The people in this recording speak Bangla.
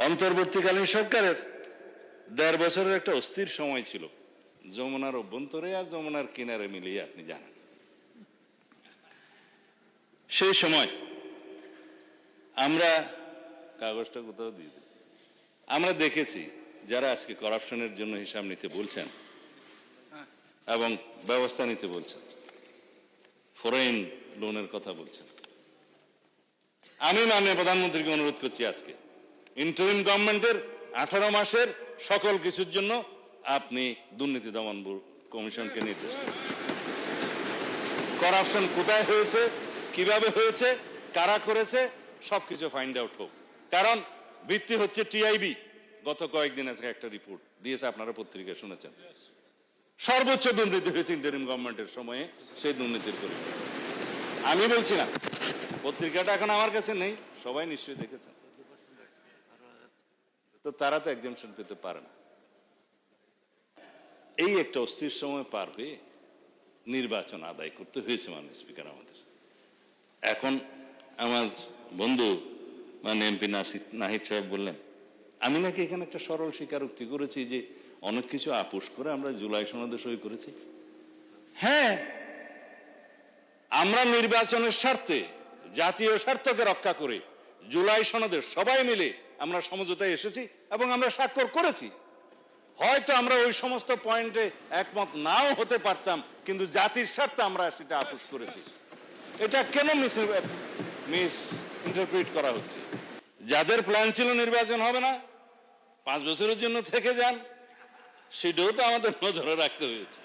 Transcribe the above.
অন্তর্বর্তীকালীন সরকারের ১.৫ বছরের একটা অস্থির সময় ছিল, যমুনার অভ্যন্তরে আর যমুনার কিনারে মিলিয়ে আপনি জানেন। সেই সময় আমরা কাগজটা কোথাও দিয়ে দিই, আমরা দেখেছি যারা আজকে করাপশনের জন্য হিসাব নিতে বলছেন এবং ব্যবস্থা নিতে বলছেন, ফরেন লোনের কথা বলছেন, আমি মাননীয় প্রধানমন্ত্রীকে অনুরোধ করছি আজকে ইন্টারিম গভর্নমেন্টের 18 মাসের সকল কিছুর জন্য আপনি দুর্নীতি দমন কমিশনকে নির্দেশ দিন। করাপশন কোথায় হয়েছে, কিভাবে হয়েছে, কারা করেছে, সবকিছু ফাইন্ড আউট হোক। কারণ ভিত্তি হচ্ছে টিআইবি গত কয়েকদিন আজকে একটা রিপোর্ট দিয়েছে, আপনারা পত্রিকায় শুনেছেন। সর্বোচ্চ দুর্নীতি হয়েছে ইন্টারিম গভর্নমেন্টের সময়ে, সেই দুর্নীতির পরিমাণ আমি বলছি না, পত্রিকাটা এখন আমার কাছে নেই, সবাই নিশ্চয়ই দেখেছেন। তো তারা তো এক্সামশন পেতে পারে না। এই একটা অস্থির সময় পার হয়ে নির্বাচন আদায় করতে হয়েছে মাননীয় স্পিকার আমাদের। এখন আমার বন্ধু মানে এমপি নাহিদ সাহেব বললেন আমি নাকি এখানে একটা সরল স্বীকারোক্তি করেছি যে অনেক কিছু আপোষ করে আমরা জুলাই সনদে সই করেছি। হ্যাঁ, আমরা নির্বাচনের স্বার্থে, জাতীয় স্বার্থকে রক্ষা করে জুলাই সনদের সবাই মিলে আমরা সমঝোতায় এসেছি এবং আমরা স্বাক্ষর করেছি। হয়তো আমরা ওই সমস্ত পয়েন্টে একমত নাও হতে পারতাম, কিন্তু জাতির স্বার্থে আমরা সেটা আপোষ করেছি। এটা কেন মিস ইন্টারপ্রিট করা হচ্ছে? যাদের প্ল্যান ছিল নির্বাচন হবে না, 5 বছরের জন্য থেকে যান, সেটাও তো আমাদের নজরে রাখতে হয়েছে।